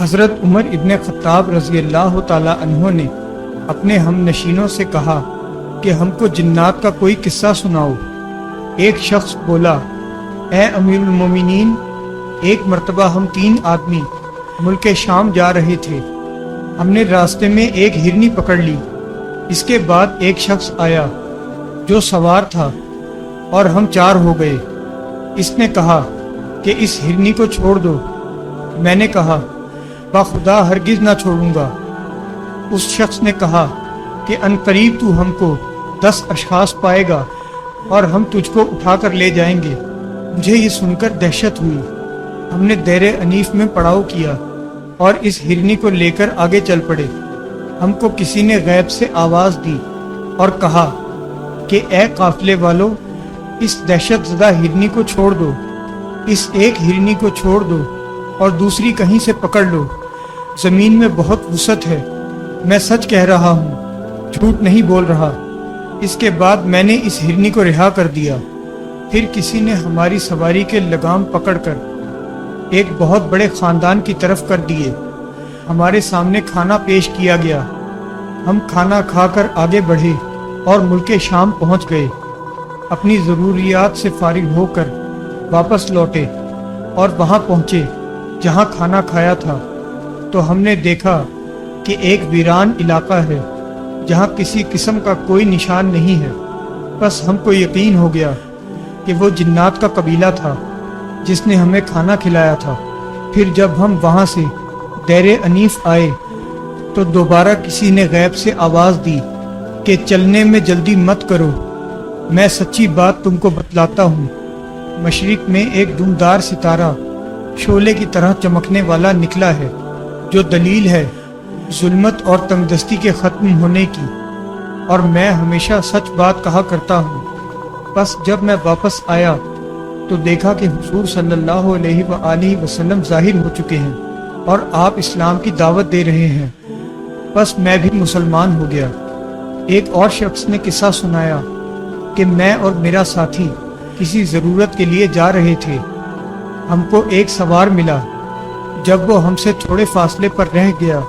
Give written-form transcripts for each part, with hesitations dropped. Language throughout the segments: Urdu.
حضرت عمر ابن خطاب رضی اللہ تعالیٰ عنہ نے اپنے ہم نشینوں سے کہا کہ ہم کو جنات کا کوئی قصہ سناؤ۔ ایک شخص بولا، اے امیر المومنین، ایک مرتبہ ہم 3 آدمی ملک شام جا رہے تھے۔ ہم نے راستے میں ایک ہرنی پکڑ لی۔ اس کے بعد ایک شخص آیا جو سوار تھا اور ہم 4 ہو گئے۔ اس نے کہا کہ اس ہرنی کو چھوڑ دو۔ میں نے کہا، بخدا ہرگز نہ چھوڑوں گا۔ اس شخص نے کہا کہ ان قریب تو ہم کو 10 اشخاص پائے گا اور ہم تجھ کو اٹھا کر لے جائیں گے۔ مجھے یہ سن کر دہشت ہوئی۔ ہم نے دیر انیف میں پڑاؤ کیا اور اس ہرنی کو لے کر آگے چل پڑے۔ ہم کو کسی نے غیب سے آواز دی اور کہا کہ اے قافلے والو، اس دہشت زدہ ہرنی کو چھوڑ دو۔ اس ایک ہرنی کو چھوڑ دو اور دوسری کہیں سے پکڑ لو۔ زمین میں بہت وسعت ہے، میں سچ کہہ رہا ہوں، جھوٹ نہیں بول رہا۔ اس کے بعد میں نے اس ہرنی کو رہا کر دیا۔ پھر کسی نے ہماری سواری کے لگام پکڑ کر ایک بہت بڑے خاندان کی طرف کر دیے۔ ہمارے سامنے کھانا پیش کیا گیا۔ ہم کھانا کھا کر آگے بڑھے اور ملک شام پہنچ گئے۔ اپنی ضروریات سے فارغ ہو کر واپس لوٹے اور وہاں پہنچے جہاں کھانا کھایا تھا، تو ہم نے دیکھا کہ ایک ویران علاقہ ہے جہاں کسی قسم کا کوئی نشان نہیں ہے۔ بس ہم کو یقین ہو گیا کہ وہ جنات کا قبیلہ تھا جس نے ہمیں کھانا کھلایا تھا۔ پھر جب ہم وہاں سے دیر انیف آئے تو دوبارہ کسی نے غیب سے آواز دی کہ چلنے میں جلدی مت کرو، میں سچی بات تم کو بتلاتا ہوں۔ مشرق میں ایک دمدار ستارہ شعلے کی طرح چمکنے والا نکلا ہے، جو دلیل ہے ظلمت اور تنگ دستی کے ختم ہونے کی، اور میں ہمیشہ سچ بات کہا کرتا ہوں۔ بس جب میں واپس آیا تو دیکھا کہ حضور صلی اللہ علیہ وآلہ وسلم ظاہر ہو چکے ہیں اور آپ اسلام کی دعوت دے رہے ہیں۔ بس میں بھی مسلمان ہو گیا۔ ایک اور شخص نے قصہ سنایا کہ میں اور میرا ساتھی کسی ضرورت کے لیے جا رہے تھے۔ ہم کو ایک سوار ملا۔ جب وہ ہم سے تھوڑے فاصلے پر رہ گیا،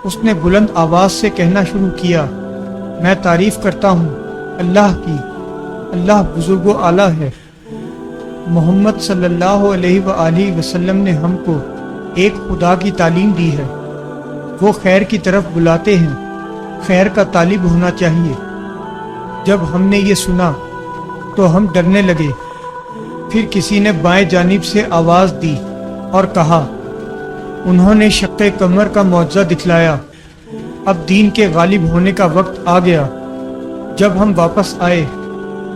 اس نے بلند آواز سے کہنا شروع کیا، میں تعریف کرتا ہوں اللہ کی، اللہ بزرگ و اعلیٰ ہے۔ محمد صلی اللہ علیہ وآلہ وسلم نے ہم کو ایک خدا کی تعلیم دی ہے۔ وہ خیر کی طرف بلاتے ہیں، خیر کا طالب ہونا چاہیے۔ جب ہم نے یہ سنا تو ہم ڈرنے لگے۔ پھر کسی نے بائیں جانب سے آواز دی اور کہا، انہوں نے شق قمر کا معجزہ دکھلایا، اب دین کے غالب ہونے کا وقت آ گیا۔ جب ہم واپس آئے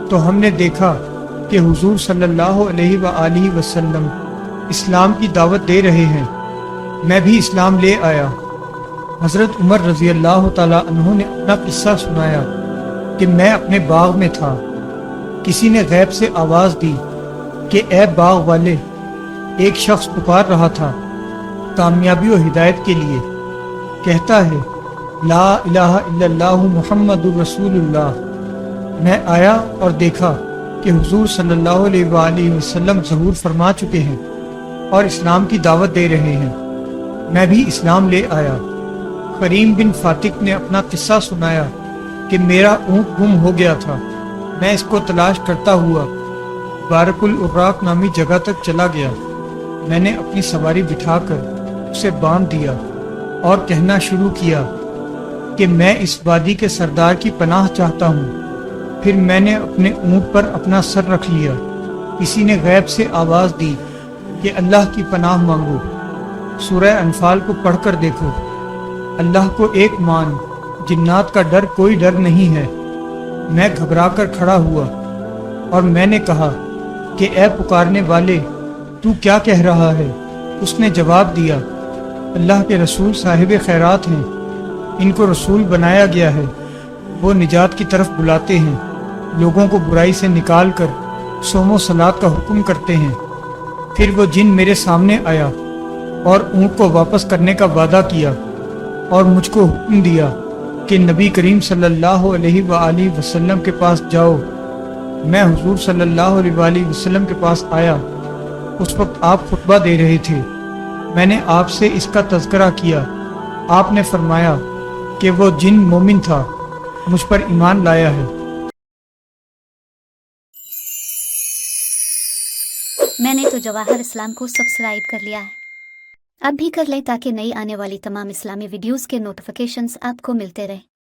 تو ہم نے دیکھا کہ حضور صلی اللہ علیہ وآلہ وسلم اسلام کی دعوت دے رہے ہیں۔ میں بھی اسلام لے آیا۔ حضرت عمر رضی اللہ تعالیٰ عنہ نے اپنا قصہ سنایا کہ میں اپنے باغ میں تھا۔ کسی نے غیب سے آواز دی کہ اے باغ والے، ایک شخص پکار رہا تھا کامیابی و ہدایت کے لیے، کہتا ہے لا الہ الا اللہ محمد رسول اللہ۔ میں آیا اور دیکھا کہ حضور صلی اللہ علیہ وآلہ وسلم ظہور فرما چکے ہیں اور اسلام کی دعوت دے رہے ہیں۔ میں بھی اسلام لے آیا۔ کریم بن فاتق نے اپنا قصہ سنایا کہ میرا اونٹ گم ہو گیا تھا۔ میں اس کو تلاش کرتا ہوا بارک العراق نامی جگہ تک چلا گیا۔ میں نے اپنی سواری بٹھا کر اسے باندھ دیا اور کہنا شروع کیا کہ میں اس وادی کے سردار کی پناہ چاہتا ہوں۔ پھر میں نے اپنے اونٹ پر اپنا سر رکھ لیا۔ کسی نے غیب سے آواز دی کہ اللہ کی پناہ مانگو۔ سورہ انفال کو پڑھ کر دیکھو۔ اللہ کو ایک مان، جنات کا ڈر کوئی ڈر نہیں ہے۔ میں گھبرا کر کھڑا ہوا اور میں نے کہا کہ اے پکارنے والے، تو کیا کہہ رہا ہے؟ اس نے جواب دیا، اللہ کے رسول صاحب خیرات ہیں، ان کو رسول بنایا گیا ہے، وہ نجات کی طرف بلاتے ہیں، لوگوں کو برائی سے نکال کر صوم و صلات کا حکم کرتے ہیں۔ پھر وہ جن میرے سامنے آیا اور اونٹ کو واپس کرنے کا وعدہ کیا اور مجھ کو حکم دیا کہ نبی کریم صلی اللہ علیہ وآلہ وسلم کے پاس جاؤ۔ میں حضور صلی اللہ علیہ وآلہ وسلم کے پاس آیا۔ اس وقت آپ خطبہ دے رہے تھے۔ میں نے آپ سے اس کا تذکرہ کیا، آپ نے فرمایا کہ وہ جن مومن تھا، مجھ پر ایمان لایا ہے۔ میں نے تو جواہر اسلام کو سبسکرائب کر لیا ہے، اب بھی کر لیں تاکہ نئی آنے والی تمام اسلامی ویڈیوز کے نوٹیفیکیشنز آپ کو ملتے رہیں۔